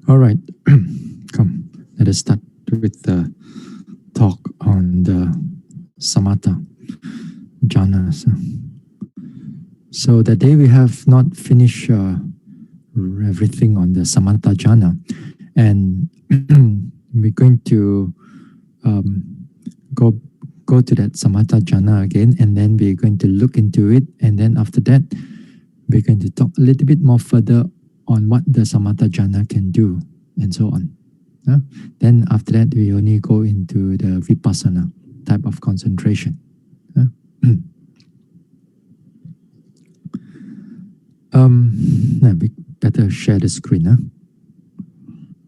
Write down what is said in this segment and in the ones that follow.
All right, come, let us start with the talk on the Samatha jhanas. So the day we have not finished everything on the Samatha jhana, and we're going to go to that Samatha jhana again, and then we're going to look into it, and then after that, we're going to talk a little bit more further on what the Samatha jhana can do, and so on. Then after that, we only go into the Vipassana type of concentration. We better share the screen.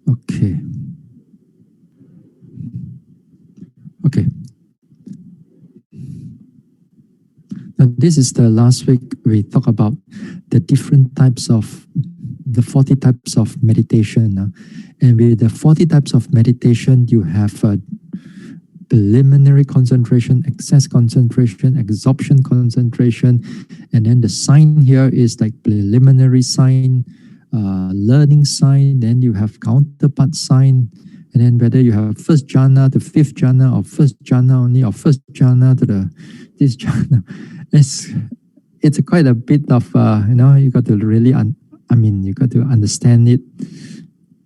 Okay. Okay. Now, this is the last week we talk about the different types of the 40 types of meditation. And with the 40 types of meditation, you have preliminary concentration, excess concentration, absorption concentration. And then the sign here is like preliminary sign, learning sign. Then you have counterpart sign. And then whether you have first jhana to fifth jhana, or first jhana only, or first jhana to this jhana. It's quite a bit of, you got to really, you got to understand it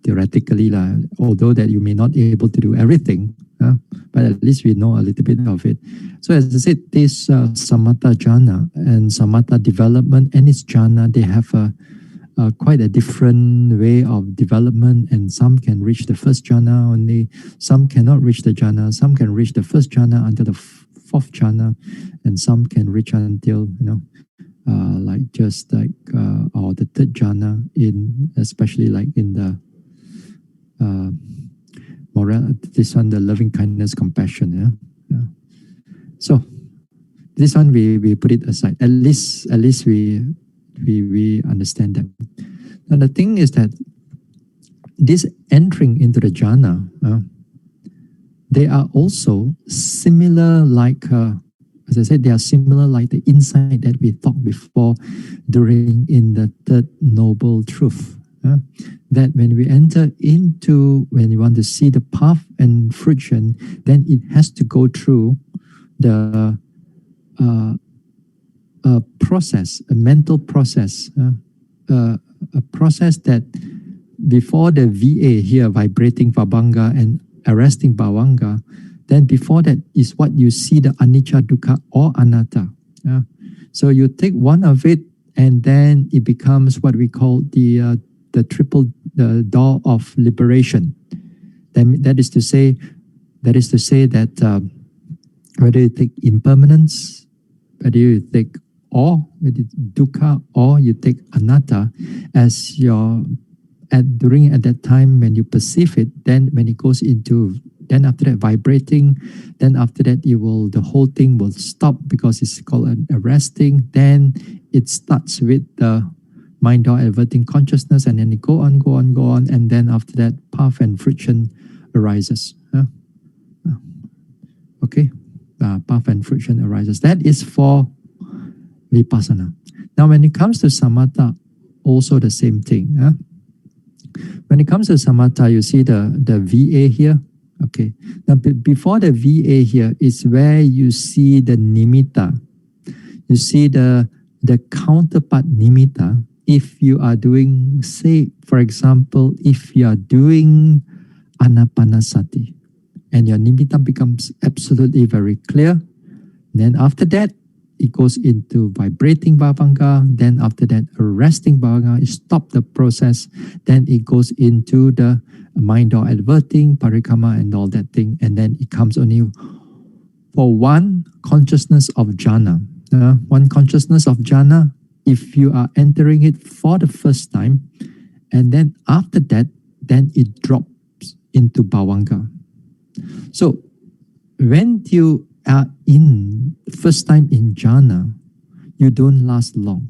theoretically, although that you may not be able to do everything, but at least we know a little bit of it. So as I said, this Samatha jhana and Samatha development and its jhana, they have quite a different way of development, and some can reach the first jhana only, some cannot reach the jhana, some can reach the first jhana until the fourth jhana, and some can reach until, or the third jhana, especially like in the this one, the loving kindness, compassion. So this one we put it aside. At least we understand that. Now the thing is that this entering into the jhana, they are also similar, like as I said, they are similar like the insight that we talked before in the third noble truth. That when we enter into, when you want to see the path and friction, then it has to go through the process, a mental process, a process that before the VA here, vibrating Vabhanga and arresting Bhavanga, then before that is what you see, the anicca, dukkha, or anatta. So you take one of it, and then it becomes what we call the door of liberation. Then that is to say that whether you take impermanence, whether you take whether dukkha, or you take anatta as at that time when you perceive it, then when it goes into, then after that vibrating, then after that the whole thing will stop because it's called an arresting. Then it starts with the mind door averting consciousness, and then it go on, and then after that path and friction arises. Okay, path and friction arises. That is for Vipassana. Now when it comes to Samatha, also the same thing. When it comes to Samatha, you see the VA here. Okay. Now before the VA here is where you see the nimitta. You see the counterpart nimitta. If you are doing, say, for example, if you are doing anapanasati, and your nimitta becomes absolutely very clear, then after that, it goes into vibrating Bhavanga. Then after that, arresting Bhavanga, it stops the process. Then it goes into the mind door adverting, parikama, and all that thing. And then it comes only for one consciousness of jhana. One consciousness of jhana, if you are entering it for the first time, and then after that, then it drops into Bhavanga. So when you are in first time in jhana, you don't last long.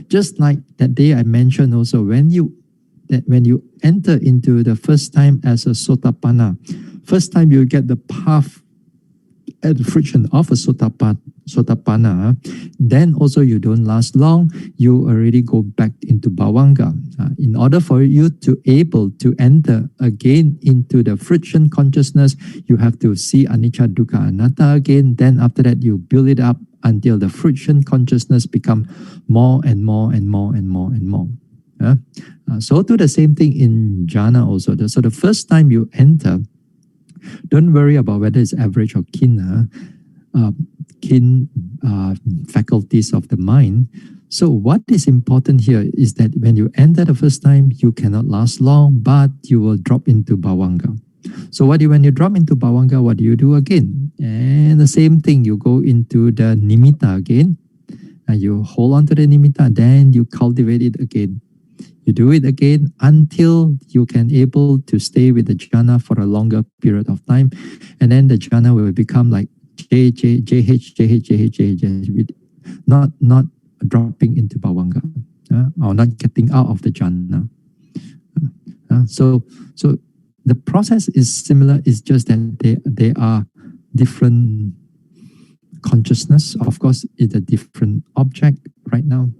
Just like that day I mentioned also, when you enter into the first time as a sotapanna, first time you get the path and the friction of a sotapanna, then also you don't last long, you already go back into Bhavanga. In order for you to able to enter again into the friction consciousness, you have to see anicca, dukkha, anatta again. Then after that, you build it up until the friction consciousness become more and more and more and more and more. So do the same thing in jhana also. So the first time you enter, don't worry about whether it's average or keen faculties of the mind. So what is important here is that when you enter the first time, you cannot last long, but you will drop into bhavanga. So when you drop into bhavanga, what do you do again? And the same thing, you go into the nimitta again, and you hold on to the nimitta, then you cultivate it again. You do it again until you can able to stay with the jhana for a longer period of time. And then the jhana will become like JH, not dropping into bhavanga, or not getting out of the jhana. So the process is similar. It's just that they are different consciousness. Of course, it's a different object right now.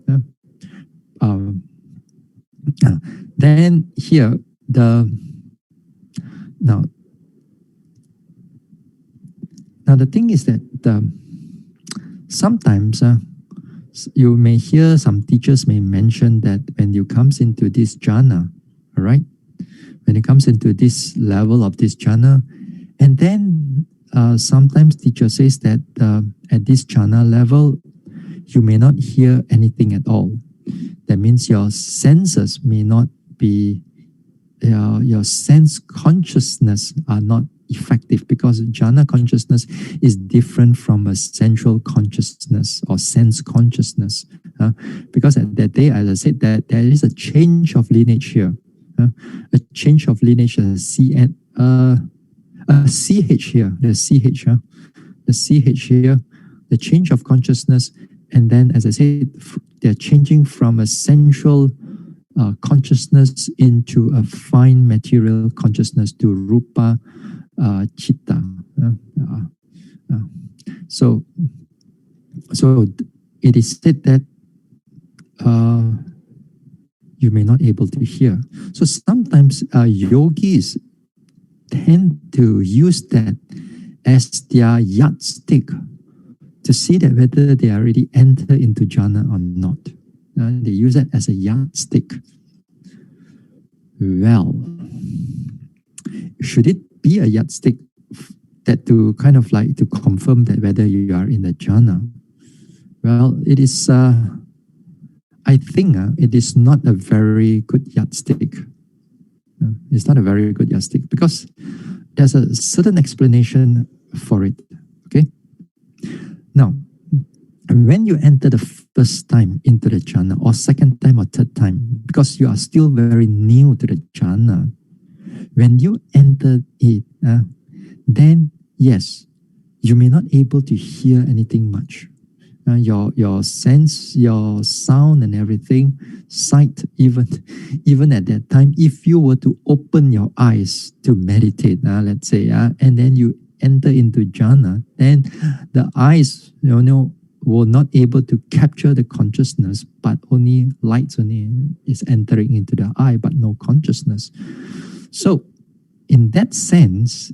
Then here now the thing is that sometimes you may hear some teachers may mention that when you comes into this jhana, all right, when it comes into this level of this jhana, and then sometimes teacher says that at this jhana level, you may not hear anything at all. That means your senses may not be, your sense consciousness are not effective, because jhana consciousness is different from a central consciousness or sense consciousness. Because at that day, as I said, that there is a change of lineage here. A change of lineage, a CH here, the CH, the CH here, the change of consciousness. And then, as I said, they're changing from a central consciousness into a fine material consciousness to rupa chitta. So it is said that you may not able to hear. So sometimes yogis tend to use that as their yardstick to see that whether they already enter into jhana or not. They use that as a yardstick. Well, should it be a yardstick that to kind of like to confirm that whether you are in the jhana? Well, it is, I think it is not a very good yardstick. It's not a very good yardstick because there's a certain explanation for it. Okay. Now, when you enter the first time into the jhana, or second time or third time, because you are still very new to the jhana, when you enter it, then yes, you may not able to hear anything much. Your sense, your sound and everything, sight, even at that time, if you were to open your eyes to meditate, let's say, and then you enter into jhana, then the eyes, will not able to capture the consciousness, but only lights only is entering into the eye, but no consciousness. So in that sense,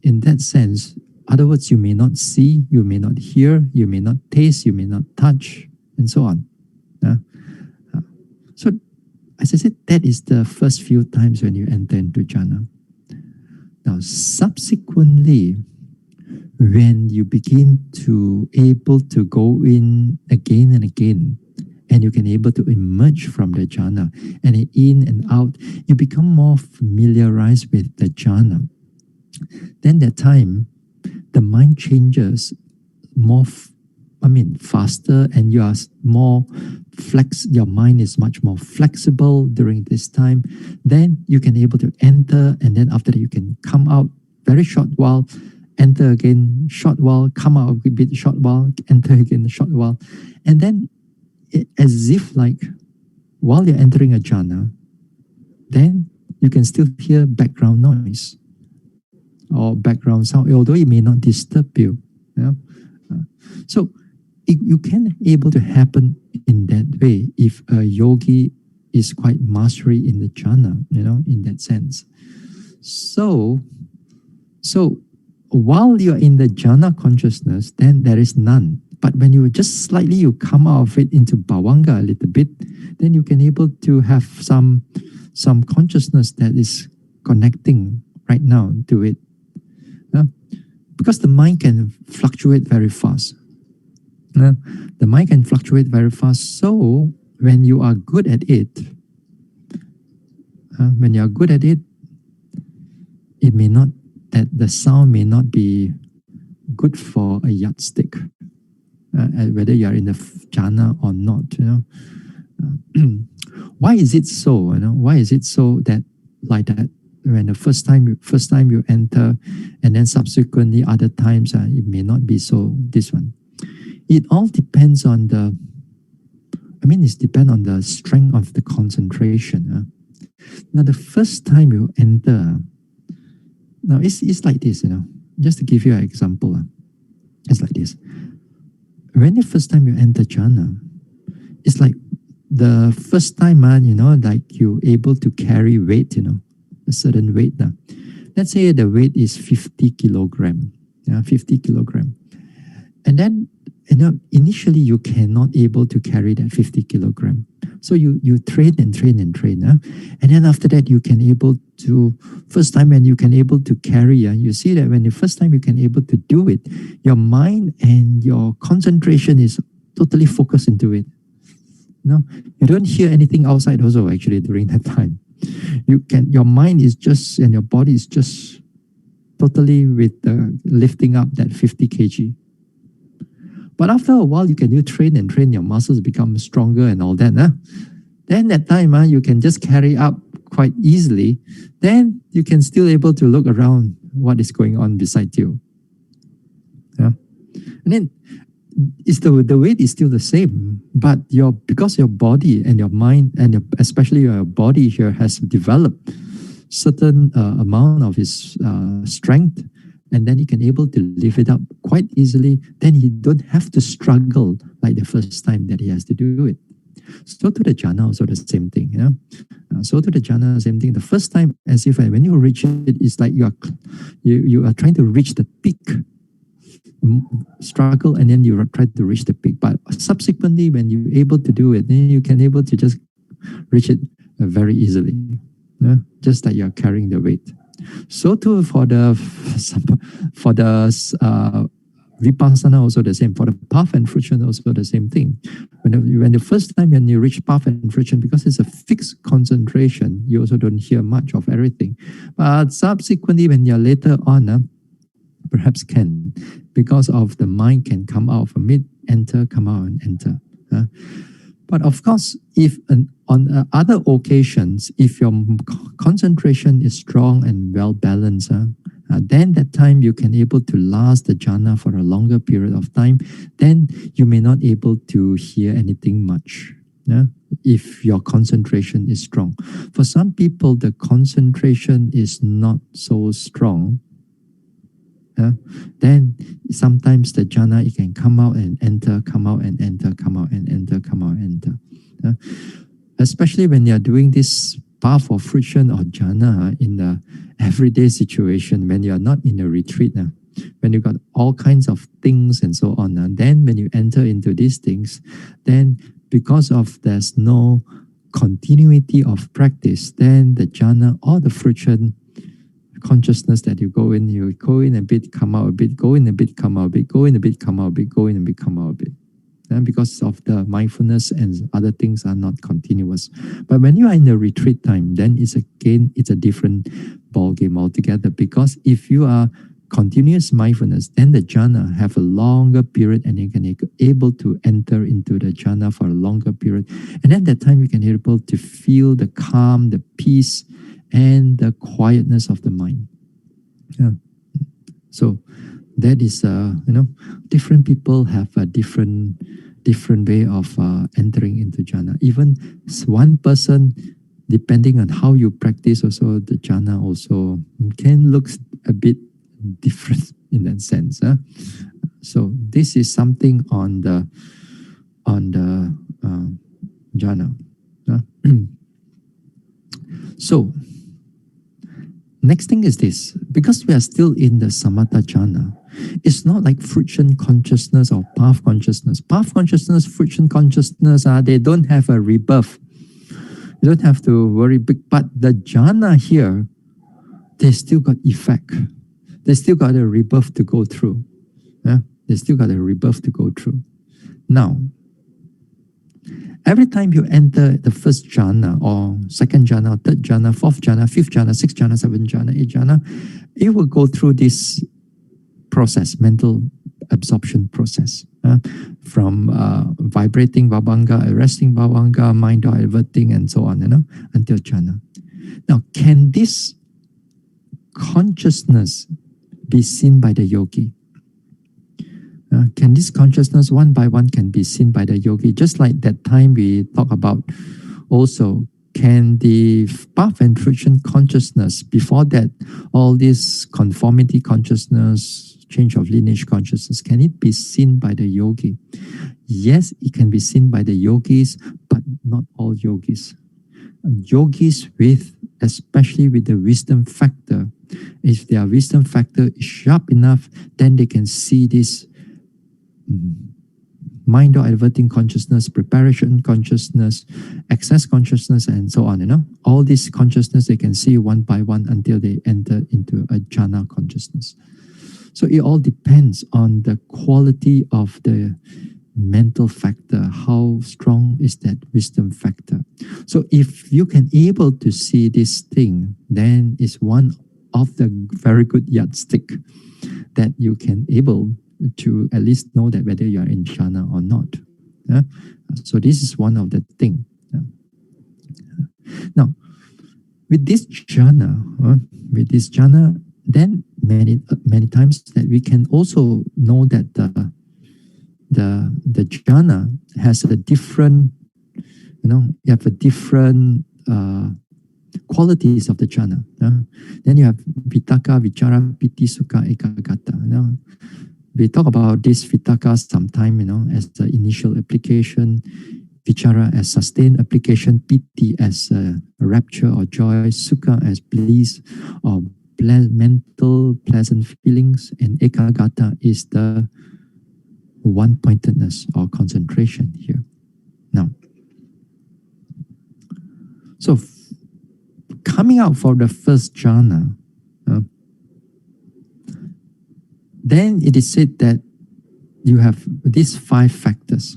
other words, you may not see, you may not hear, you may not taste, you may not touch, and so on. So, as I said, that is the first few times when you enter into jhana. Now, subsequently, when you begin to able to go in again and again, and you can able to emerge from the jhana, and in and out, you become more familiarized with the jhana. Then that time, the mind changes more, faster, and you are more your mind is much more flexible during this time. Then you can able to enter, and then after that you can come out very short while, enter again short while, come out a bit short while, enter again short while. And then as if like while you're entering a jhana, then you can still hear background noise or background sound, although it may not disturb you. So you can able to happen in that way if a yogi is quite mastery in the jhana, in that sense. So while you're in the jhana consciousness, then there is none. But when you just slightly you come out of it into bhavanga a little bit, then you can able to have some consciousness that is connecting right now to it. Because the mind can fluctuate very fast. The mind can fluctuate very fast. So when you are good at it, it may not, that the sound may not be good for a yardstick, whether you are in the jhana or not. Why is it so? Why is it so that like that? When the first time you enter, and then subsequently other times it may not be so. This one, it all depends on the. It depends on the strength of the concentration. Now, the first time you enter, now it's like this. Just to give you an example, it's like this. When the first time you enter jhana, it's like the first time, like you able to carry weight, a certain weight. Let's say the weight is 50 kilogram, 50 kilogram. And then, initially you cannot able to carry that 50 kilogram. So you train and train and train. And then after that, you can able to, first time when you can able to carry, you see that when the first time you can able to do it, your mind and your concentration is totally focused into it. You don't hear anything outside also actually during that time. Your mind is just, and your body is just totally with lifting up that 50 kg. But after a while, you train and train, your muscles become stronger and all that. Then that time, you can just carry up quite easily. Then you can still able to look around what is going on beside you. And then the weight is still the same, but because your body and your mind, and especially your body here, has developed certain amount of its strength, and then he can able to lift it up quite easily. Then he don't have to struggle like the first time that he has to do it. So to the jhana also the same thing. So to the jhana, same thing. The first time, as if when you reach it, it's like you are trying to reach the peak. Struggle, and then you try to reach the peak. But subsequently, when you're able to do it, then you can able to just reach it very easily. Just like you're carrying the weight. So too for the vipassana also the same. For the path and fruition also the same thing. When the first time when you reach path and fruition, because it's a fixed concentration, you also don't hear much of everything. But subsequently, when you're later on, perhaps can, because of the mind can come out from it, enter, come out and enter. But of course, if on other occasions, if your concentration is strong and well balanced, then that time you can able to last the jhana for a longer period of time. Then you may not able to hear anything much. If your concentration is strong. For some people, the concentration is not so strong. Then sometimes the jhana, it can come out and enter, come out and enter, come out and enter, come out and enter. Especially when you are doing this path of fruition or jhana in the everyday situation, when you are not in a retreat, when you got all kinds of things and so on, then when you enter into these things, then because of there's no continuity of practice, then the jhana or the fruition consciousness that you go in a bit, come out a bit, go in a bit, come out a bit, go in a bit, come out a bit, go in a bit, come out a bit. And because of the mindfulness and other things are not continuous. But when you are in the retreat time, then it's a different ball game altogether. Because if you are continuous mindfulness, then the jhana have a longer period, and you can able to enter into the jhana for a longer period. And at that time, you can able to feel the calm, the peace, and the quietness of the mind. So that is, different people have a different way of entering into jhana. Even one person, depending on how you practice, also the jhana also can look a bit different in that sense. So this is something on the jhana. So, next thing is this. Because we are still in the Samatha Jhana, it's not like friction consciousness or path consciousness. Path consciousness, friction consciousness, they don't have a rebirth. You don't have to worry big. But the jhana here, they still got effect. They still got a rebirth to go through. Yeah? They still got a rebirth to go through. Now, every time you enter the first jhana or second jhana, or third jhana, fourth jhana, fifth jhana, sixth jhana, seventh jhana, eighth jhana, it will go through this process, mental absorption process. From vibrating bhavanga, arresting bhavanga, mind diverting, and so on, until jhana. Now, can this consciousness be seen by the yogi? Can this consciousness one by one can be seen by the yogi? Just like that time we talk about also, can the path and friction consciousness, before that, all this conformity consciousness, change of lineage consciousness, can it be seen by the yogi? Yes, it can be seen by the yogis, but not all yogis. Yogis especially with the wisdom factor, if their wisdom factor is sharp enough, then they can see this mind or adverting consciousness, preparation consciousness, access consciousness, and so on. All this consciousness they can see one by one until they enter into a jhana consciousness. So it all depends on the quality of the mental factor. How strong is that wisdom factor? So if you can able to see this thing, then it's one of the very good yardstick that you can able to at least know that whether you are in jhana or not. So this is one of the thing. Now, with this jhana, then many times that we can also know that the jhana has a different, you have a different qualities of the jhana. Then you have vitakka, vichara, piti, sukha, ekagata. We talk about this vitakka sometime, as the initial application, vichara as sustained application, piti as rapture or joy, sukha as bliss or mental pleasant feelings, and ekagata is the one-pointedness or concentration here. Now, so coming out for the first jhana, then it is said that you have these 5 factors.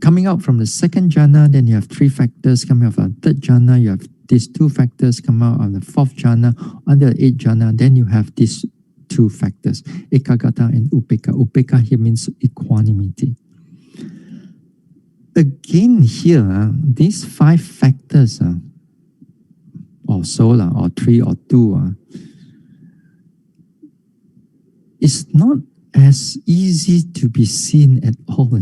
Coming out from the second jhana, then you have 3 factors. Coming out from the third jhana, you have these 2 factors. Come out on the 4th jhana, under the 8th jhana, then you have these 2 factors, ekagata and upeka. Upeka here means equanimity. Again here, these 5 factors, or so, or 3 or 2, it's not as easy to be seen at all.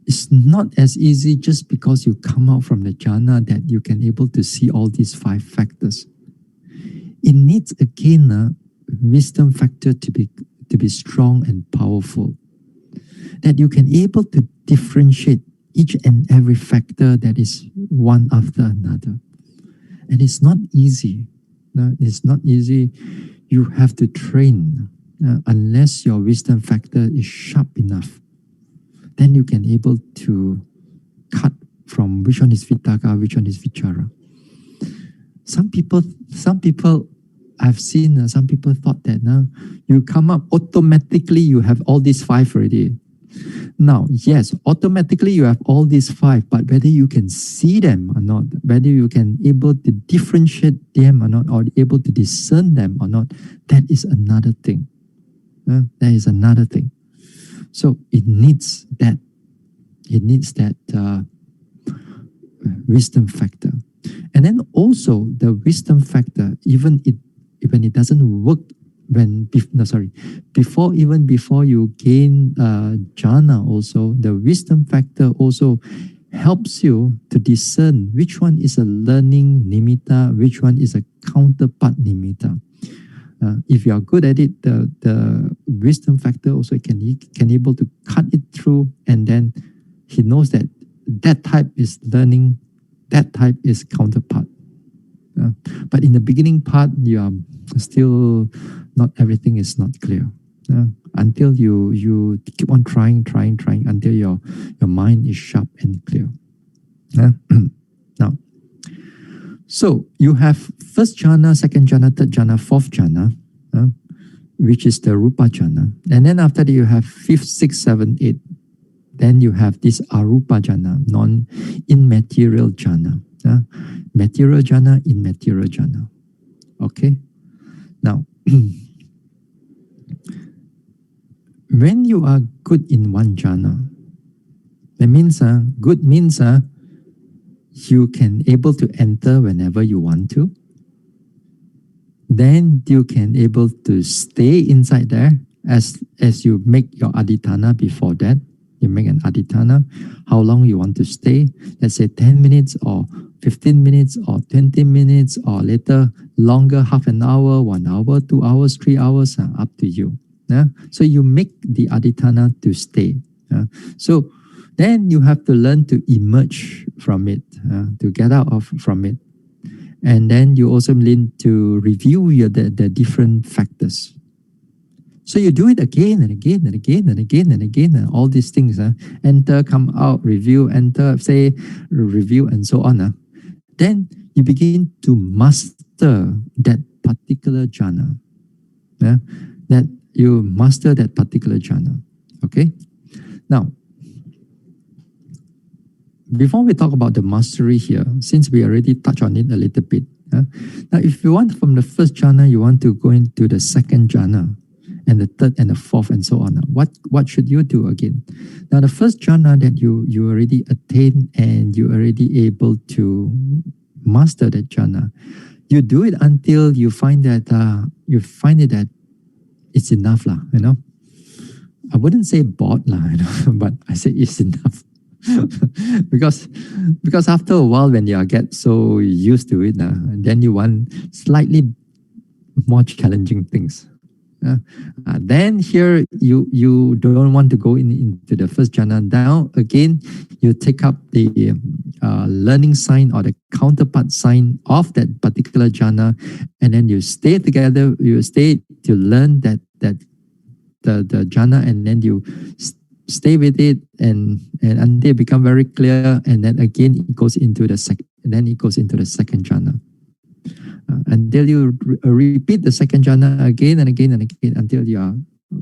It's not as easy just because you come out from the jhana that you can able to see all these 5 factors. It needs again a wisdom factor to be strong and powerful, that you can able to differentiate each and every factor that is one after another. And it's not easy. It's not easy. You have to train. Unless your wisdom factor is sharp enough, then you can able to cut from which one is vitakka, which one is vichara. Some people I've seen, some people thought that you come up automatically, you have all these 5 already. Now, yes, automatically you have all these 5, but whether you can see them or not, whether you can able to differentiate them or not, or able to discern them or not, that is another thing. That is another thing. So it needs that. It needs that wisdom factor, and then also the wisdom factor, even it doesn't work before you gain jhana, also the wisdom factor also helps you to discern which one is a learning nimitta, which one is a counterpart nimitta. If you are good at it, the wisdom factor also can able to cut it through, and then he knows that type is learning That type is counterpart. But in the beginning part, you are still not everything is not clear. Until you keep on trying until your mind is sharp and clear. Now, so you have first jhana, second jhana, third jhana, fourth jhana, which is the rupa jhana. And then after that you have fifth, sixth, seventh, eighth. Then you have this arupa jhana, non-immaterial jhana. Material jhana, immaterial jhana. Okay? Now, when you are good in one jhana, that means good means you can able to enter whenever you want to. Then you can able to stay inside there as you make your adhitthana before that. You make an adhitthana, how long you want to stay. Let's say 10 minutes or 15 minutes or 20 minutes or later longer, half an hour, 1 hour, 2 hours, 3 hours, up to you. So you make the adhitthana to stay. So then you have to learn to emerge from it, to get out from it. And then you also learn to review the different factors. So you do it again and again and again and again and again, and all these things. Enter, come out, review, enter, say, review, and so on. Then you begin to master that particular jhana. That you master that particular jhana. Okay? Now, before we talk about the mastery here, since we already touched on it a little bit. Now, if you want from the first jhana, you want to go into the second jhana, and the third and the fourth and so on. What should you do again? Now the first jhana that you already attained and you already able to master that jhana, you do it until you find that that it's enough lah. I wouldn't say bored lah, but I say it's enough. because after a while when you get so used to it, then you want slightly more challenging things. Then here you don't want to go into the first jhana. Now again, you take up the learning sign or the counterpart sign of that particular jhana, and then you stay together. You stay to learn that the jhana, and then you stay with it, and until it become very clear, and then again it goes into the second. Then it goes into the second jhana. Until you repeat the second jhana again and again and again until you are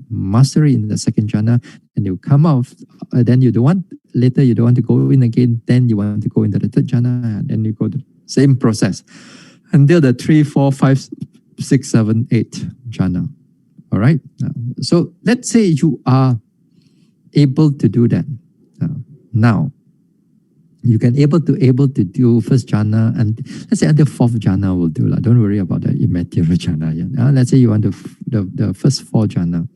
mastery in the second jhana, and you come out. Then you don't want to go in again. Then you want to go into the third jhana, and then you go to the same process until the 3, 4, 5, 6, 7, 8 jhana. All right. So let's say you are able to do that. Now you can able to do first jhana, and let's say until fourth jhana will do. Don't worry about the immaterial jhana. Let's say you want the first 4 jhana.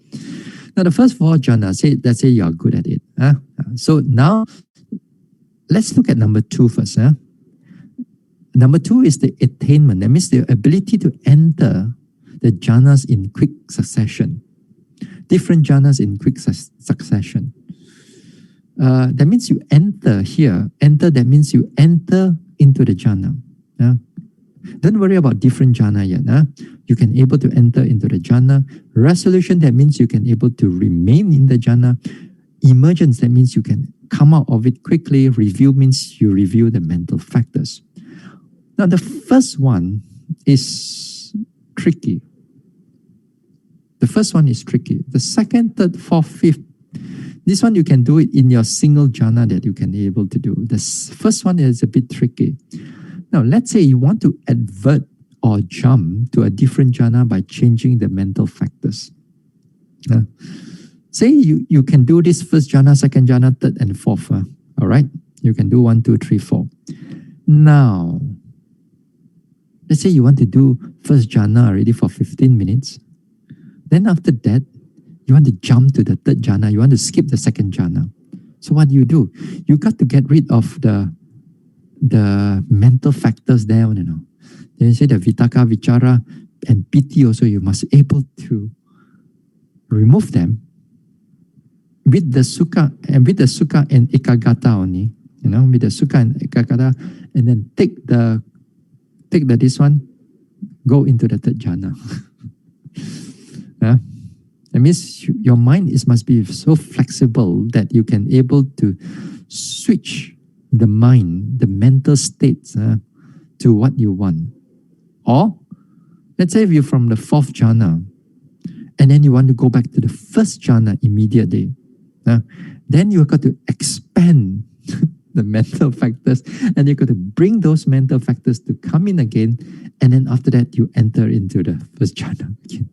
Now the first 4 jhana, let's say you are good at it. So now let's look at number 2 first. Number 2 is the attainment. That means the ability to enter the jhanas in quick succession. Different jhanas in quick succession. That means you enter here. Enter, that means you enter into the jhana. Don't worry about different jhana yet. You can able to enter into the jhana. Resolution, that means you can able to remain in the jhana. Emergence, that means you can come out of it quickly. Review means you review the mental factors. Now the first one is tricky. The first one is tricky. The second, third, fourth, fifth, this one you can do it in your single jhana that you can be able to do. The first one is a bit tricky. Now let's say you want to advert or jump to a different jhana by changing the mental factors. Say you can do this first jhana, second jhana, third and fourth. All right, you can do 1, 2, 3, 4. Now let's say you want to do first jhana already for 15 minutes. Then after that, you want to jump to the third jhana. You want to skip the second jhana. So what do? You got to get rid of the mental factors there. Then you say the vitaka, vichara, and piti also. You must be able to remove them with the sukha and ekagata only. with the sukha and ekagata, and then take the this one, go into the third jhana. That means your mind must be so flexible that you can able to switch the mind, the mental states to what you want. Or let's say if you're from the fourth jhana, and then you want to go back to the first jhana immediately, then you've got to expand the mental factors, and you've got to bring those mental factors to come in again, and then after that you enter into the first jhana again.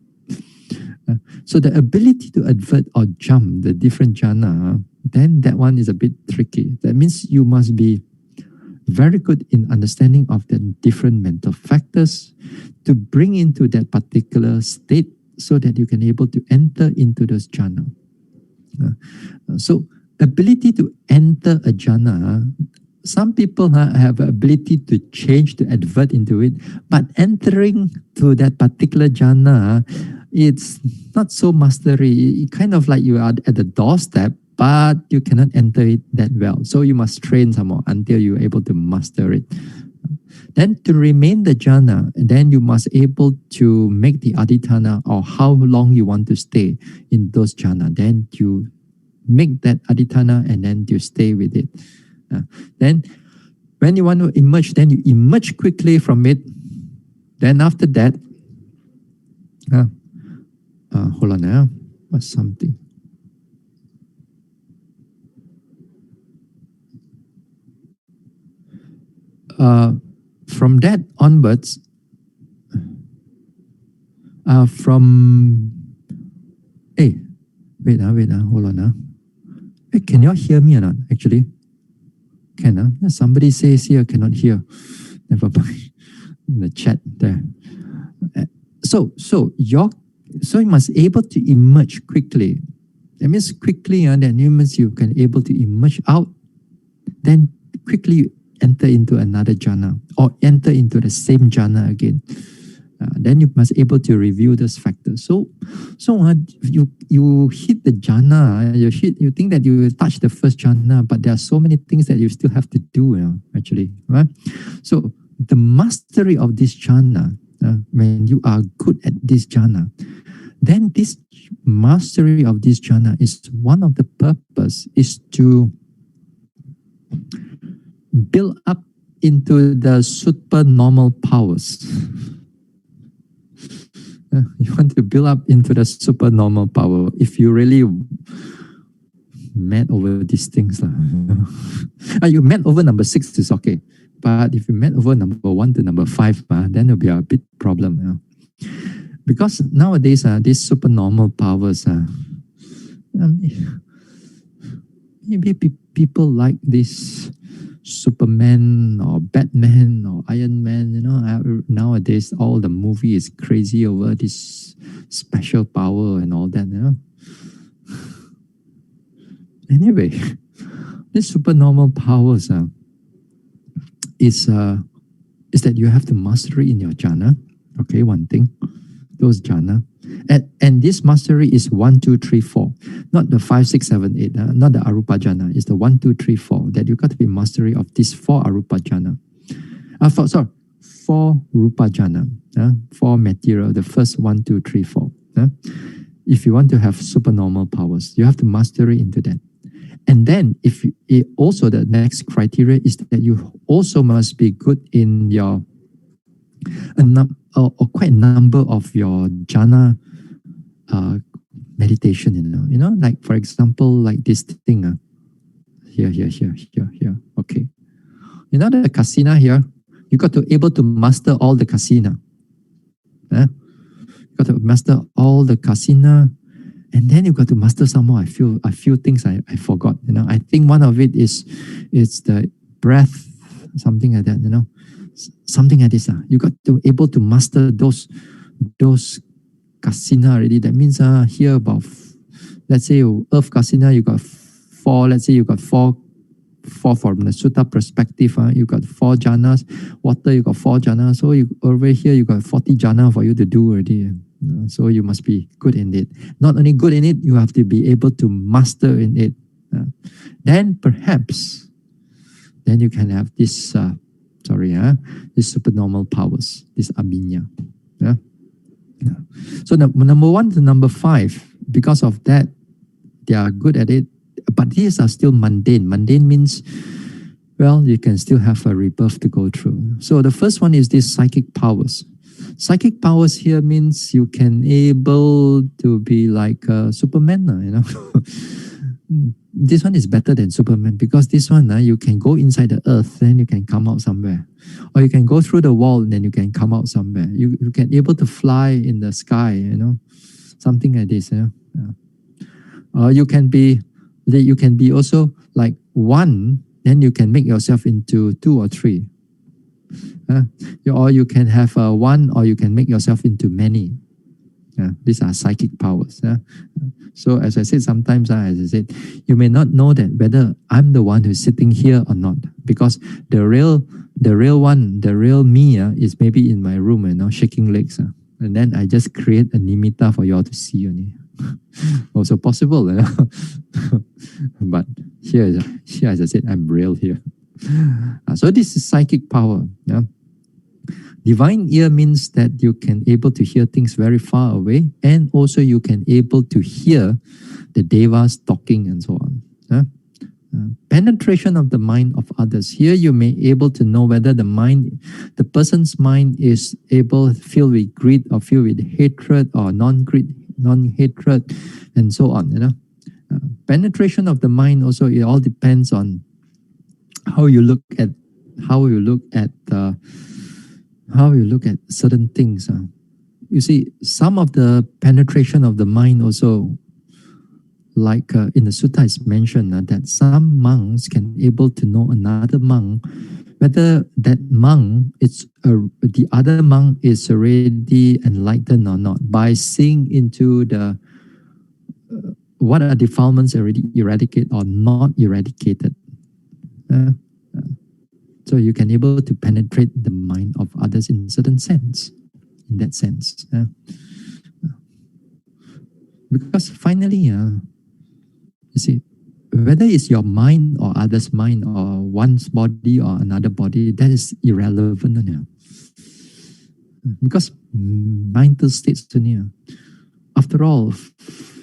So the ability to advert or jump the different jhana, then that one is a bit tricky. That means you must be very good in understanding of the different mental factors to bring into that particular state so that you can able to enter into those jhana. So ability to enter a jhana, some people have ability to change, to advert into it, but entering to that particular jhana, it's not so mastery. It kind of like you are at the doorstep, but you cannot enter it that well. So you must train some more until you're able to master it. Then to remain the jhana, then you must able to make the adhitthana, or how long you want to stay in those jhana. Then you make that adhitthana and then you stay with it. Then when you want to emerge, then you emerge quickly from it. Then after that, hold on, what's something? From that onwards, wait, hold on. Hey, can you hear me or not? Actually, can somebody says here cannot hear. Never mind. In the chat there. So you must able to emerge quickly. That means quickly, that means you can able to emerge out, then quickly enter into another jhana or enter into the same jhana again. Then you must able to review those factors. So you hit the jhana, you think that you touch the first jhana, but there are so many things that you still have to do actually. Right? So the mastery of this jhana, when you are good at this jhana, then this mastery of this jhana is one of the purpose is to build up into the supernormal powers. You want to build up into the supernormal power. If you really mad over these things, you mad over number 6 is okay. But if you mad over number 1 to number 5, then it'll be a big problem. Because nowadays, these supernormal powers, maybe people like this Superman or Batman or Iron Man, nowadays all the movie is crazy over this special power and all that. Anyway, this supernormal powers is that you have to mastery in your jhana. Okay, one thing, those jhana. And this mastery is 1, 2, 3, 4, not the 5, 6, 7, 8, not the arupa jhana. It's the 1, 2, 3, 4 that you got to be mastery of this 4 arupa jhana. 4 rupa jhana, 4 material. The first 1, 2, 3, 4. If you want to have supernormal powers, you have to mastery into that. And then, also the next criteria is that you also must be good in your quite a number of your jhana meditation. Like for example, like this thing. Here. Okay. The kasina here. You got to able to master all the kasina. You got to master all the kasina. And then you got to master some more. I feel things I forgot. I think one of it is the breath, something like that. Something like this. You got to able to master those kasina already. That means here about, let's say earth kasina, you got 4. Let's say you got 4 from the sutta perspective. You got 4 jhanas. Water, you got 4 jhanas. So over here you got 40 jhana for you to do already. So you must be good in it. Not only good in it, you have to be able to master in it. Then perhaps then you can have this, this supernormal powers, this abhinya. Yeah? Yeah. So number 1 to number 5, because of that, they are good at it, but these are still mundane. Mundane means, well, you can still have a rebirth to go through. So the first one is this psychic powers. Psychic powers here means you can able to be like Superman, you know. This one is better than Superman because this one, you can go inside the earth, then you can come out somewhere. Or you can go through the wall, and then you can come out somewhere. You can able to fly in the sky, you know, something like this. You know? Or you can be also like one, then you can make yourself into 2 or 3. Or you can have one, or you can make yourself into many. These are psychic powers. So as I said, sometimes, as I said, you may not know that whether I'm the one who's sitting here or not, because the real me is maybe in my room and now shaking legs. And then I just create a nimitta for you all to see only. Also possible. But here, as I said, I'm real here. So this is psychic power. Divine ear means that you can able to hear things very far away, and also you can able to hear the devas talking and so on. Penetration of the mind of others. Here you may able to know whether the person's mind is filled with greed or filled with hatred or non-greed, non-hatred, and so on. Penetration of the mind also, it all depends on how you look at certain things. You see, some of the penetration of the mind also, like in the sutta is mentioned that some monks can able to know another monk, whether that monk the other monk is already enlightened or not, by seeing into the what are defilements already eradicated or not eradicated. So you can able to penetrate the mind of others in certain sense, in that sense. Because finally, you see, whether it's your mind or others' mind or one's body or another body, that is irrelevant. Because mental states, after all,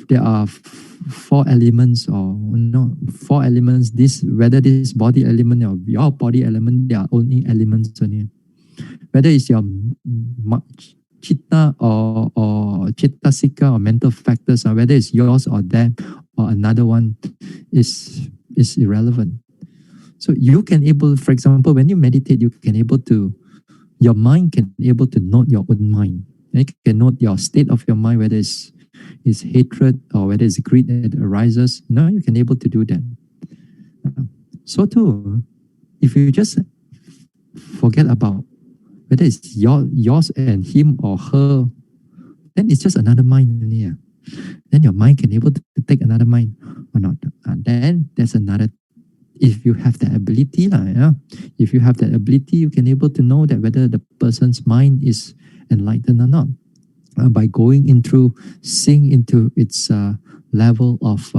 there are 4 elements, or no, 4 elements. Whether this body element or your body element, they are only elements only. Whether it's your chitta or chittasika or mental factors, or whether it's yours or them or another one, is irrelevant. So you can able, for example, when you meditate, your mind can able to note your own mind. You can note your state of your mind, whether it's hatred or whether it's greed that arises. No, you can able to do that. So too, if you just forget about whether it's yours and him or her, then it's just another mind. Then your mind can able to take another mind or not. Then there's another. If you have the ability, if you have the ability, you can able to know that whether the person's mind is enlightened or not. By going seeing into its level of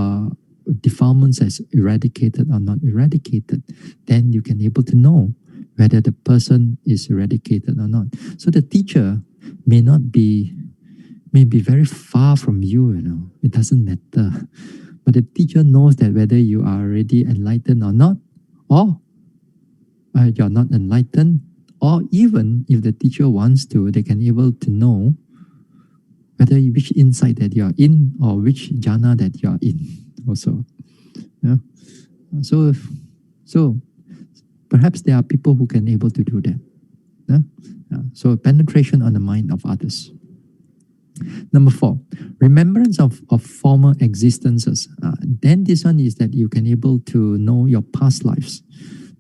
defilements as eradicated or not eradicated, then you can able to know whether the person is eradicated or not. So the teacher may be very far from you, it doesn't matter. But the teacher knows that whether you are already enlightened or not, or you're not enlightened, or even if the teacher wants to, they can able to know whether which insight that you are in or which jhana that you are in also. So perhaps there are people who can able to do that. So penetration on the mind of others. Number 4, remembrance of former existences. Then this one is that you can able to know your past lives.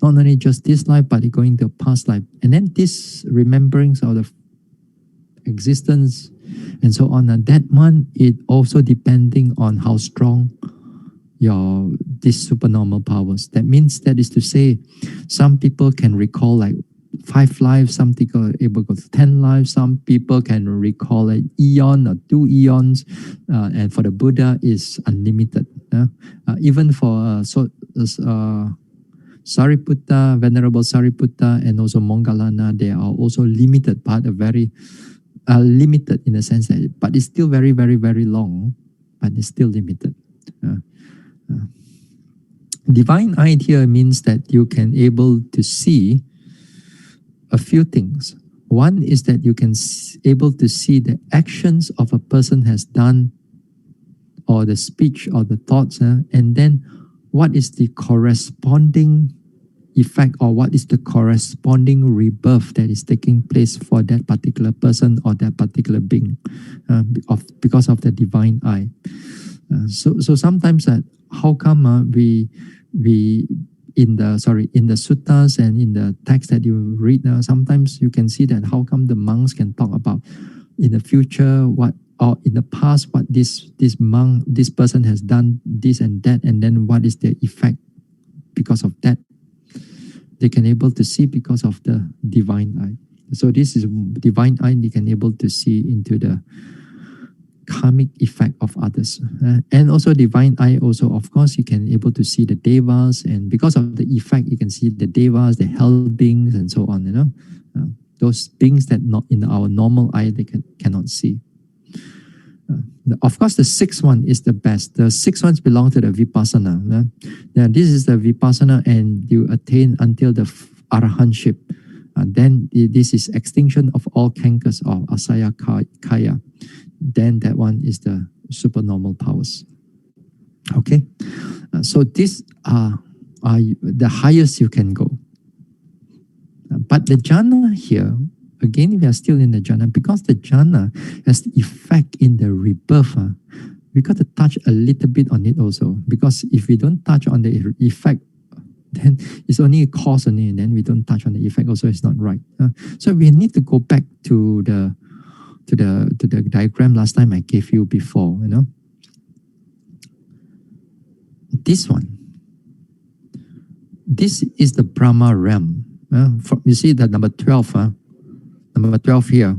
Not only just this life, but going to past life. And then this remembrance of the existence and so on. And that one, it also depending on how strong these supernormal powers. That means, that is to say, some people can recall like 5 lives, some people are able to go to 10 lives, some people can recall an eon or 2 eons, and for the Buddha is unlimited. Even for Sariputta, Venerable Sariputta, and also Moggallana, they are also limited, but a very limited in the sense that, but it's still very, very, very long, but it's still limited. Divine eye here means that you can able to see a few things. One is that you can able to see the actions of a person has done, or the speech or the thoughts, and then what is the corresponding effect, or what is the corresponding rebirth that is taking place for that particular person or that particular being, because of the divine eye. So sometimes how come we in the suttas and in the text that you read, sometimes you can see that how come the monks can talk about in the future what, or in the past what this person has done this and that, and then what is the effect because of that. They can able to see because of the divine eye. So this is divine eye. They can able to see into the karmic effect of others, and also divine eye. Also, of course, you can able to see the devas, and because of the effect, you can see the devas, the hell beings, and so on. Those beings that not in our normal eye they cannot see. Of course, the sixth one is the best. The sixth ones belong to the vipassana. Now, this is the vipassana, and you attain until the arahantship. Then this is extinction of all cankers of asaya kaya. Then that one is the supernormal powers. Okay, so these are the highest you can go. But the jhana here, again, we are still in the jhana, because the jhana has the effect in the rebirth. We got to touch a little bit on it also, because if we don't touch on the effect, then it's only a cause only, and then we don't touch on the effect also, it's not right. So we need to go back to the diagram last time I gave you before. This one. This is the Brahma realm. You see the number 12. Number 12 here.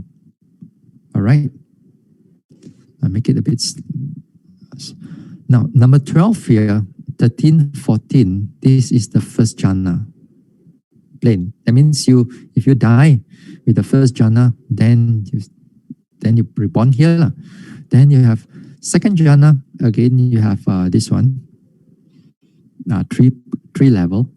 All right. I'll make it a bit. Now, number 12 here, 13, 14, this is the first jhana plane. That means if you die with the first jhana, then you reborn here. Then you have second jhana, again you have this one, three level,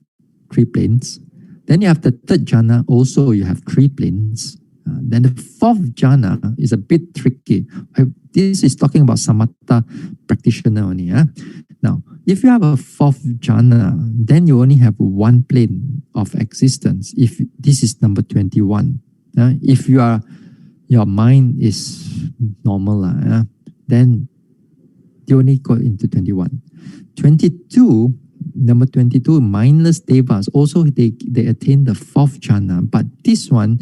3 planes. Then you have the third jhana, also you have 3 planes. Then the fourth jhana is a bit tricky. This is talking about Samatha practitioner only. Now, if you have a fourth jhana, then you only have 1 plane of existence. If this is number 21, if your mind is normal, then you only go into 21. 22. Number 22, mindless devas. Also, they attain the fourth jhana, but this one,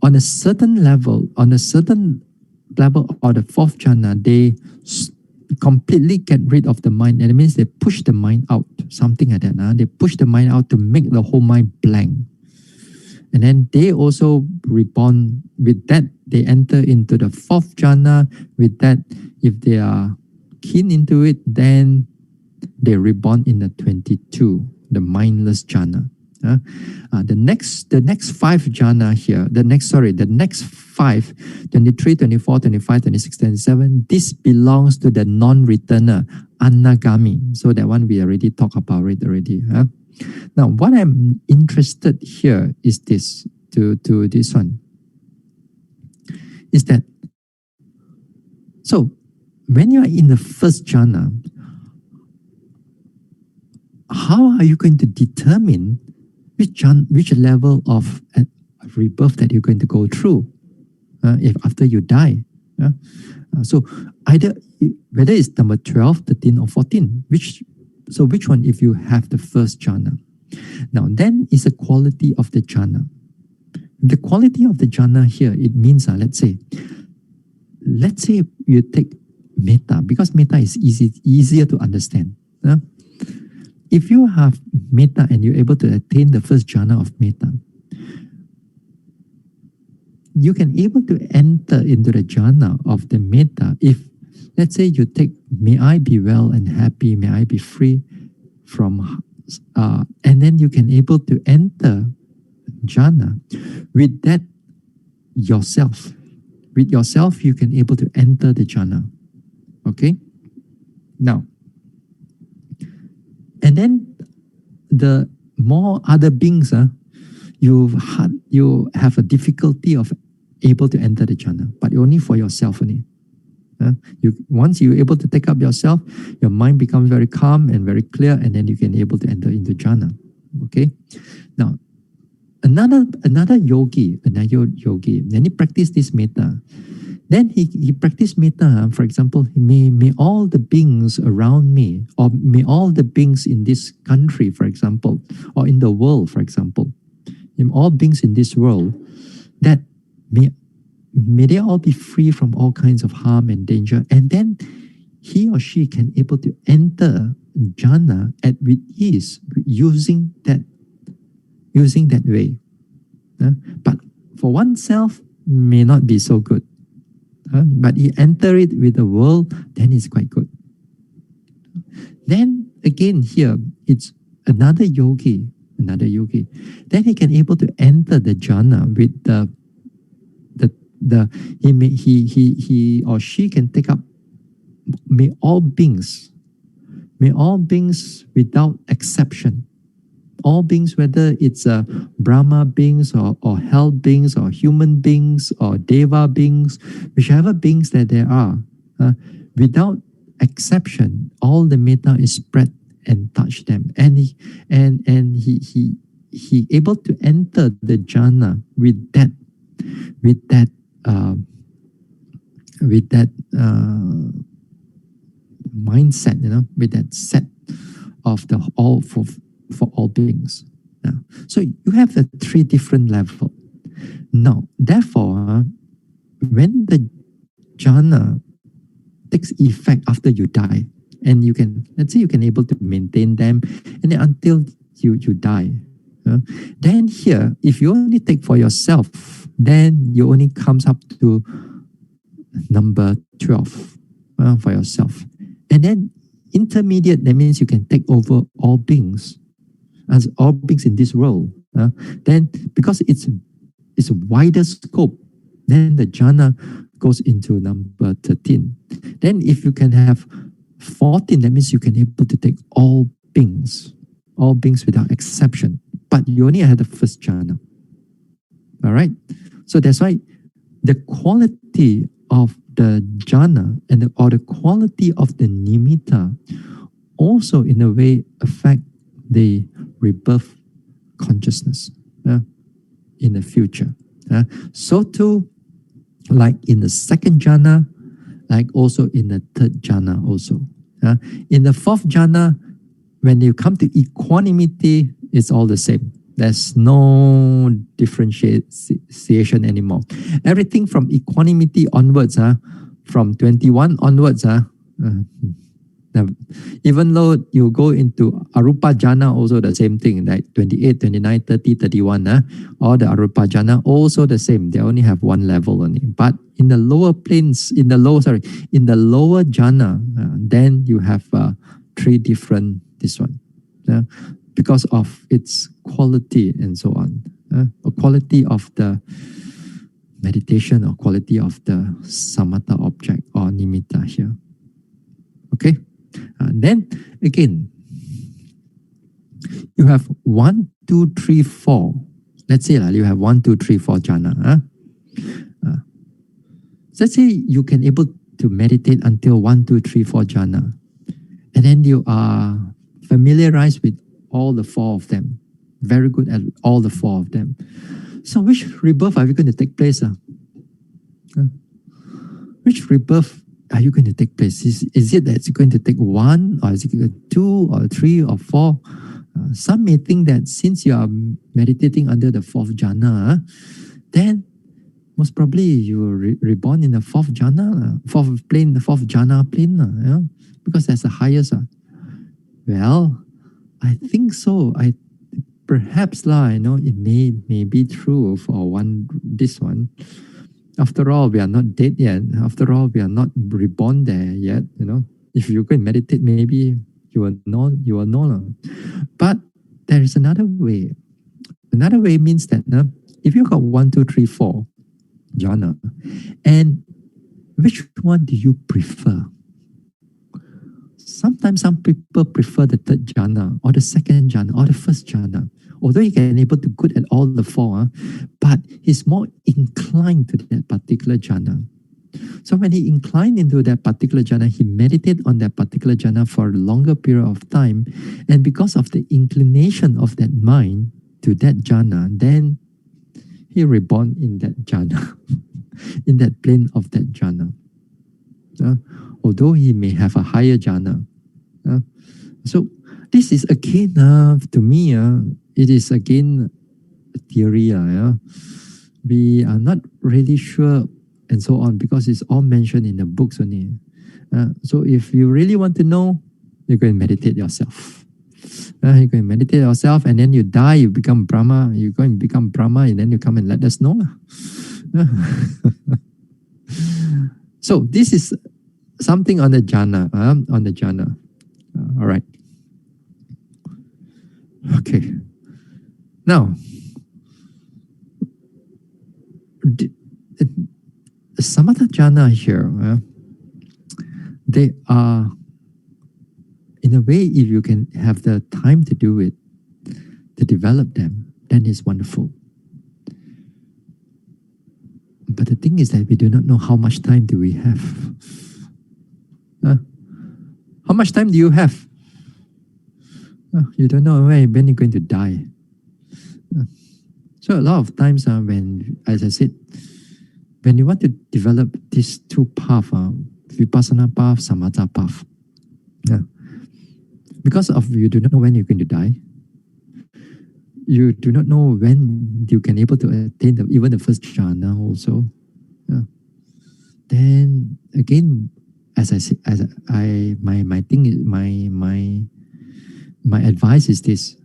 on a certain level of the fourth jhana, they completely get rid of the mind. And it means they push the mind out, something like that. They push the mind out to make the whole mind blank. And then they also reborn. With that, they enter into the fourth jhana. With that, if they are keen into it, then they reborn in the 22, the mindless jhana. The next 5 jhana here, the next 5, 23, 24, 25, 26, 27, this belongs to the non-returner, anagami. So that one we already talked about it already. Now, what I'm interested here is this, to this one, is that, so when you are in the first jhana, how are you going to determine which level of rebirth that you're going to go through if after you die? So either whether it's number 12, 13, or 14, which one if you have the first jhana? Now then is the quality of the jhana. The quality of the jhana here, it means let's say you take metta, because metta is easier to understand. If you have metta and you're able to attain the first jhana of metta, you can able to enter into the jhana of the metta. If, let's say you take, may I be well and happy, may I be free from And then you can able to enter jhana with that yourself. With yourself, you can able to enter the jhana. Okay? Now, and then the more other beings, you have a difficulty of able to enter the jhana, but only for yourself only. Once you're able to take up yourself, your mind becomes very calm and very clear, and then you can able to enter into jhana. Okay? Now, another yogi, then he practiced this metta. Then he practiced metta, for example, may all the beings around me, or may all the beings in this country, for example, or in the world, for example, in all beings in this world, that may they all be free from all kinds of harm and danger. And then he or she can able to enter jhana with ease using that way. But for oneself may not be so good. But you enter it with the world, then it's quite good. Then again here, it's another yogi. Then he can able to enter the jhana with he or she can take up may all beings without exception. All beings, whether it's Brahma beings or hell beings or human beings or Deva beings, whichever beings that there are, without exception, all the metta is spread and touch them. And he able to enter the jhana with that mindset, with that set of the all for all beings. Now, so you have the three different levels. Now, therefore, when the jhana takes effect after you die, and you can, let's say you can able to maintain them, and then until you die. Then here, if you only take for yourself, then you only comes up to number 12 for yourself. And then intermediate, that means you can take over all beings, as all beings in this world. Then because it's a wider scope, then the jhana goes into number 13. Then if you can have 14, that means you can able to take all beings without exception. But you only had the first jhana. All right? So that's why the quality of the jhana or the quality of the nimitta also in a way affect the rebirth consciousness in the future. So too, like in the second jhana, like also in the third jhana also. In the fourth jhana, when you come to equanimity, it's all the same. There's no differentiation anymore. Everything from equanimity onwards, from 21 onwards, even though you go into arupa jhana, also the same thing, like 28, 29, 30, 31, all the arupa jhana, also the same. They only have one level only. But in the lower planes, in the lower jhana, then you have three different, this one. Because of its quality and so on. Or quality of the meditation or quality of the samatha object or nimitta here. Okay? Then again, you have 1, 2, 3, 4. Let's say you have 1, 2, 3, 4 jhana. Let's say you can able to meditate until 1, 2, 3, 4 jhana. And then you are familiarized with all the 4 of them. Very good at all the 4 of them. So which rebirth are you going to take place? Which rebirth are you going to take place? Is it that it's going to take 1, or is it 2, or 3, or 4? Some may think that since you are meditating under the 4th jhana, then most probably you are reborn in the 4th jhana, 4th plane, the 4th jhana plane, because that's the highest. Well, I think so. Perhaps it may be true for this one. After all, we are not dead yet. After all, we are not reborn there yet. If you go and meditate, maybe You will know. But there is another way. Another way means that if you got 1, 2, 3, 4 jhana, and which one do you prefer? Sometimes some people prefer the third jhana or the second jhana or the first jhana. Although he can able to good at all the four, but he's more inclined to that particular jhana. So when he inclined into that particular jhana, he meditated on that particular jhana for a longer period of time. And because of the inclination of that mind to that jhana, then he reborn in that jhana, in that plane of that jhana. Although he may have a higher jhana. So this is again, to me, it is again a theory. We are not really sure and so on because it's all mentioned in the books only. So if you really want to know, you go and meditate yourself. You go and meditate yourself, and then you die, you become Brahma. You go and become Brahma, and then you come and let us know. So this is something on the jhana. All right. Okay. Now, Samatha jhana here, they are, in a way, if you can have the time to do it, to develop them, then it's wonderful. But the thing is that we do not know how much time do we have. How much time do you have? You don't know when you're going to die. So a lot of times when, as I said, when you want to develop these two paths, Vipassana path, Samatha path, because of you do not know when you're going to die, you do not know when you can able to attain even the first jhana also. Then again, as I say, my thing is my advice is this: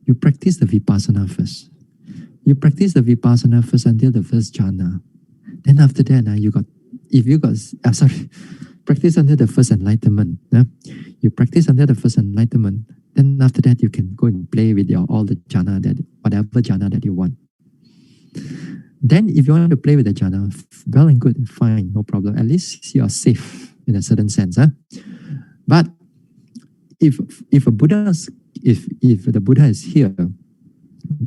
you practice the vipassana first. You practice the vipassana first until the first jhana. Then after that, practice until the first enlightenment. You practice until the first enlightenment. Then after that, you can go and play with all the jhana, whatever jhana that you want. Then if you want to play with the jhana, well and good, fine, no problem. At least you are safe in a certain sense. But if the Buddha is here,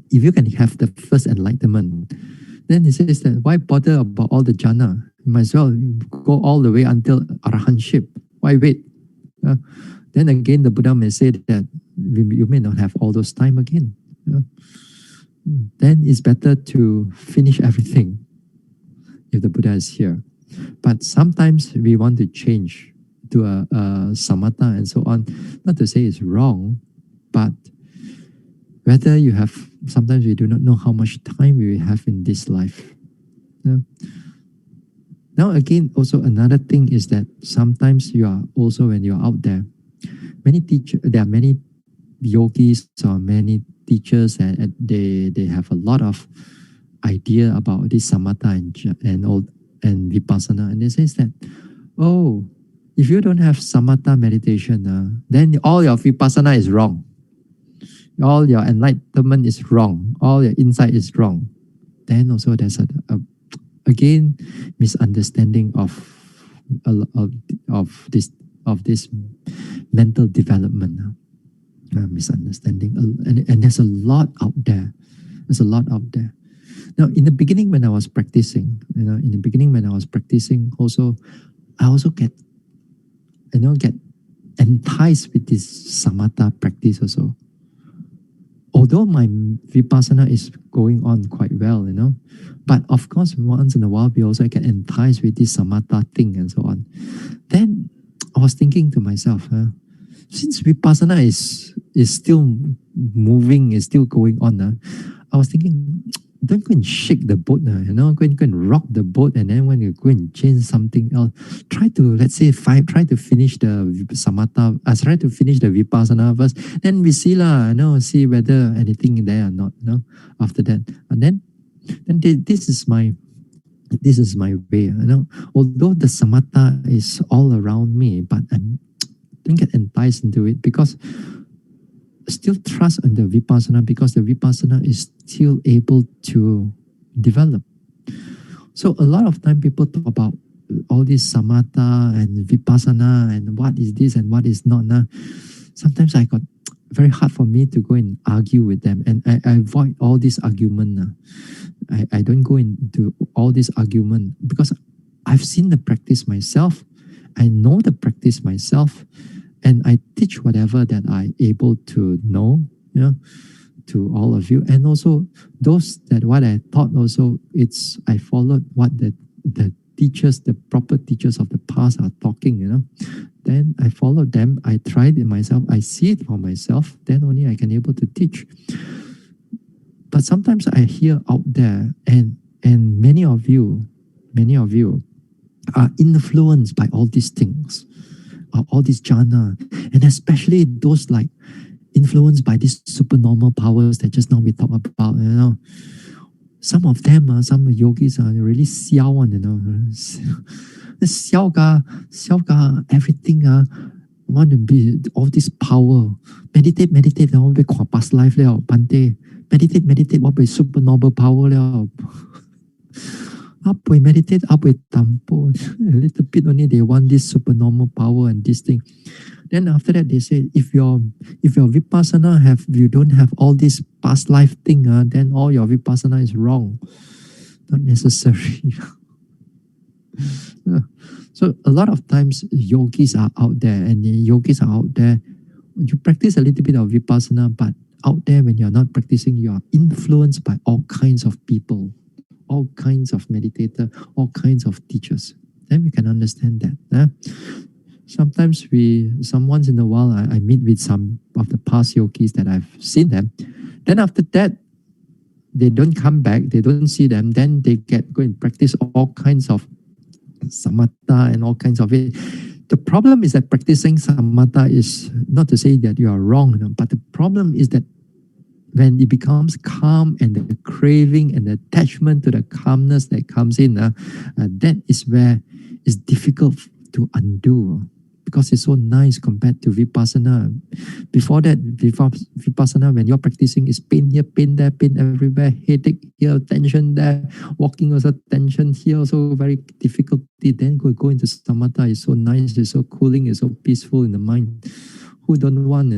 if you can have the first enlightenment, then he says that why bother about all the jhana? You might as well go all the way until arahantship. Why wait? Then again, the Buddha may say that you may not have all those time again. Then it's better to finish everything if the Buddha is here. But sometimes we want to change to a samatha and so on. Not to say it's wrong, but whether you have, sometimes we do not know how much time we have in this life. Now again, also another thing is that sometimes you are also, when you are out there, there are many yogis or many teachers, and they have a lot of idea about this samatha and vipassana, and they say that, oh, if you don't have samatha meditation, then all your vipassana is wrong. All your enlightenment is wrong. All your insight is wrong. Then also there's again misunderstanding of this mental development. Misunderstanding, and there's a lot out there. There's a lot out there. Now, in the beginning when I was practicing, also, I also get enticed with this samatha practice also. Although my vipassana is going on quite well, but of course, once in a while, we also get enticed with this samatha thing and so on. Then I was thinking to myself, since vipassana is still moving, is still going on, I was thinking, don't go and shake the boat, go and rock the boat, and then when you go and change something else, try to, let's say, try to finish the samatha, try to finish the vipassana first, then we see see whether anything there or not, after that. And then this is my way, although the samatha is all around me, but don't get enticed into it, because still trust in the vipassana, because the vipassana is still able to develop. So a lot of time people talk about all this samatha and vipassana and what is this and what is not. Sometimes I got very hard for me to go and argue with them, and I avoid all this argument. I don't go into all this argument, because I've seen the practice myself. I know the practice myself, and I teach whatever that I able to know, to all of you. And also those that what I taught also, I followed what the teachers, the proper teachers of the past are talking, Then I followed them, I tried it myself, I see it for myself, then only I can able to teach. But sometimes I hear out there, and many of you are influenced by all these things, all these jhana, and especially those like influenced by these supernormal powers that just now we talk about. Some of them, some yogis are really xiao one, xiao ga everything. Want to be all this power. Meditate, I want to be past life liao. Bhante, meditate, what be supernormal power liao. Up we meditate, up we tampo. A little bit only they want this supernormal power and this thing. Then after that they say, if your vipassana you don't have all this past life thing, then all your vipassana is wrong. Not necessary. So a lot of times yogis are out there, and yogis are out there. You practice a little bit of vipassana, but out there when you're not practicing, you are influenced by all kinds of people, all kinds of meditators, all kinds of teachers. Then we can understand that. Sometimes once in a while, I meet with some of the past yogis that I've seen them. Then after that, they don't come back, they don't see them, then they go and practice all kinds of samatha and all kinds of it. The problem is that practicing samatha is not to say that you are wrong, but the problem is that when it becomes calm and the craving and the attachment to the calmness that comes in, that is where it's difficult to undo, because it's so nice compared to vipassana. Before that, vipassana, when you're practicing, is pain here, pain there, pain everywhere, headache here, tension there, walking also tension here, also very difficulty. Then go into samatha, it's so nice, it's so cooling, it's so peaceful in the mind. Who don't want,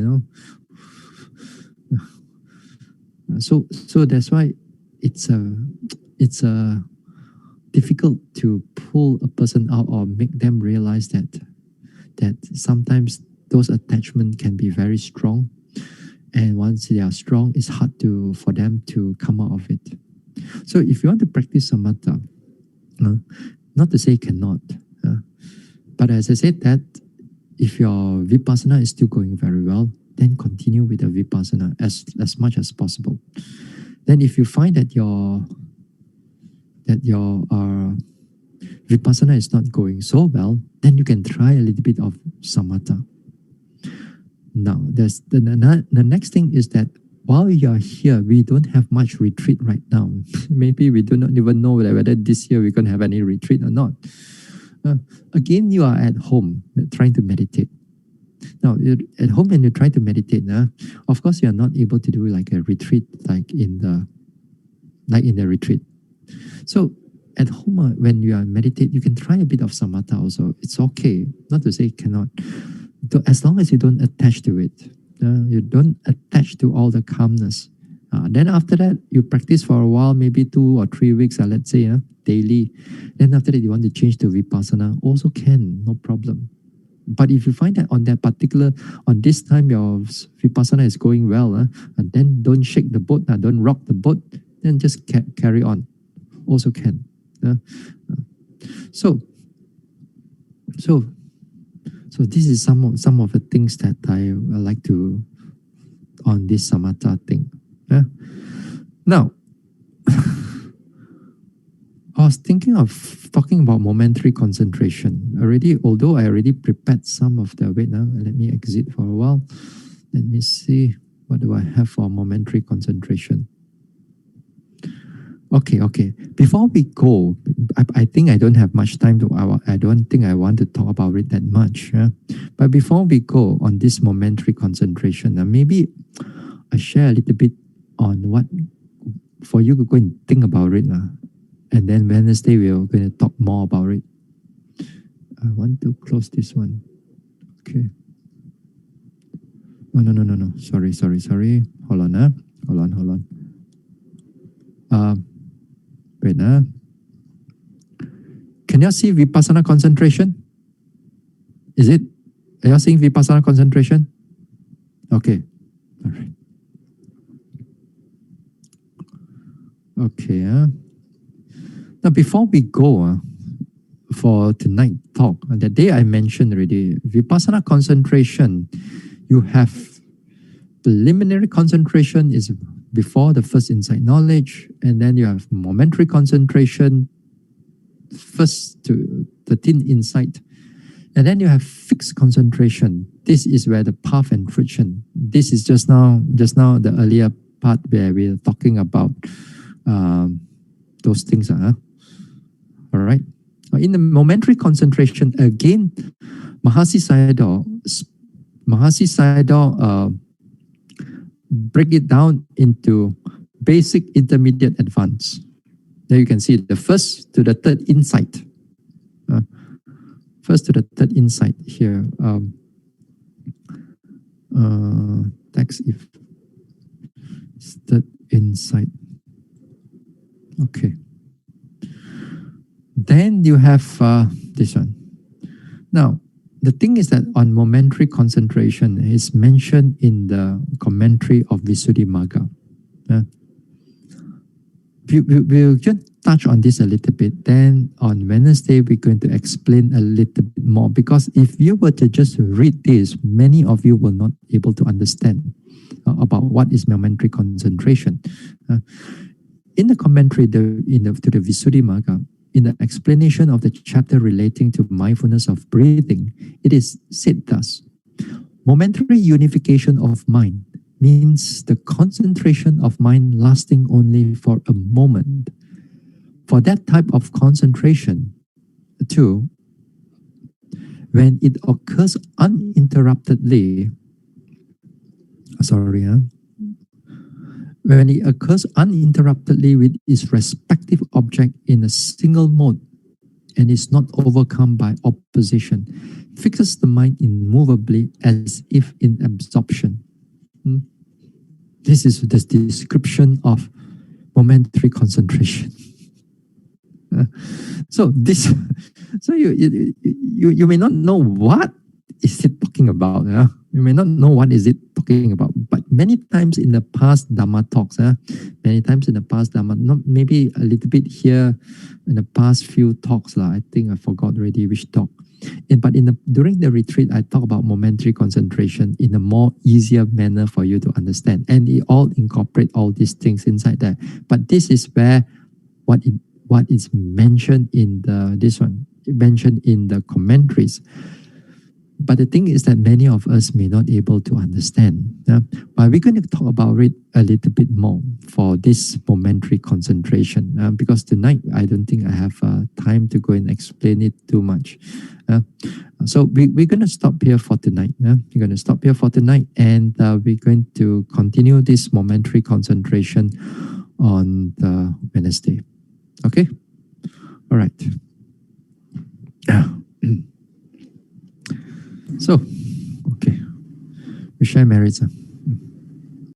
So that's why it's difficult to pull a person out or make them realize that sometimes those attachments can be very strong, and once they are strong, it's hard for them to come out of it. So if you want to practice samatha, not to say cannot, but as I said, that if your vipassana is still going very well, then continue with the vipassana as much as possible. Then if you find that your vipassana is not going so well, then you can try a little bit of samatha. Now, the next thing is that while you are here, we don't have much retreat right now. Maybe we do not even know whether this year we're going to have any retreat or not. Again, you are at home trying to meditate. Now, you're at home and you're trying to meditate. Of course, you are not able to do like a retreat like in the retreat. So at home, when you are meditate, you can try a bit of samatha also. It's okay. Not to say cannot. As long as you don't attach to it. You don't attach to all the calmness. Then after that, you practice for a while, maybe 2 or 3 weeks, let's say, daily. Then after that, you want to change to vipassana, also can, no problem. But if you find that on this time, your vipassana is going well, and then don't shake the boat, don't rock the boat, then just carry on, also can. So this is some of the things that I like to on this samatha thing. Now, I was thinking of talking about momentary concentration already, although I already prepared some of the, wait now, let me exit for a while. Let me see, what do I have for momentary concentration? Okay. Before we go, I think I don't have much time to, I don't think I want to talk about it that much. But before we go on this momentary concentration, maybe I share a little bit on what, for you to go and think about it. And then Wednesday, we're going to talk more about it. I want to close this one. Okay. Oh, no. Sorry. Hold on. Hold on. Wait. Can you see Vipassana concentration? Is it? Are you seeing Vipassana concentration? Okay. All right. Okay. Now, before we go for tonight talk, the day I mentioned already, Vipassana concentration, you have preliminary concentration is before the first insight knowledge, and then you have momentary concentration, first to 13th insight, and then you have fixed concentration. This is where the path and friction. This is just now the earlier part where we're talking about those things. All right. In the momentary concentration, again, Mahasi Sayadaw break it down into basic, intermediate, advanced. There you can see the first to the third insight. First to the third insight here. Text if third insight. Okay. Then you have this one. Now, the thing is that on momentary concentration is mentioned in the commentary of Visuddhimagga. We'll just touch on this a little bit. Then on Wednesday, we're going to explain a little bit more, because if you were to just read this, many of you will not be able to understand about what is momentary concentration. In the commentary to the Visuddhimagga, in the explanation of the chapter relating to mindfulness of breathing, it is said thus: momentary unification of mind means the concentration of mind lasting only for a moment. For that type of concentration, too, when it occurs uninterruptedly, when it occurs uninterruptedly with its respective object in a single mode and is not overcome by opposition, fixes the mind immovably as if in absorption. This is the description of momentary concentration. So you may not know what is it talking about. You may not know what is it talking about, but many times in the past Dhamma talks, maybe a little bit here in the past few talks, I think I forgot already which talk. But during the retreat, I talk about momentary concentration in a more easier manner for you to understand, and it all incorporate all these things inside there. But this is where what is mentioned in mentioned in the commentaries. But the thing is that many of us may not be able to understand. But we're going to talk about it a little bit more for this momentary concentration, because tonight I don't think I have time to go and explain it too much. So we're going to stop here for tonight. We're going to stop here for tonight, and we're going to continue this momentary concentration on the Wednesday. Okay? All right. So, okay, we share merits.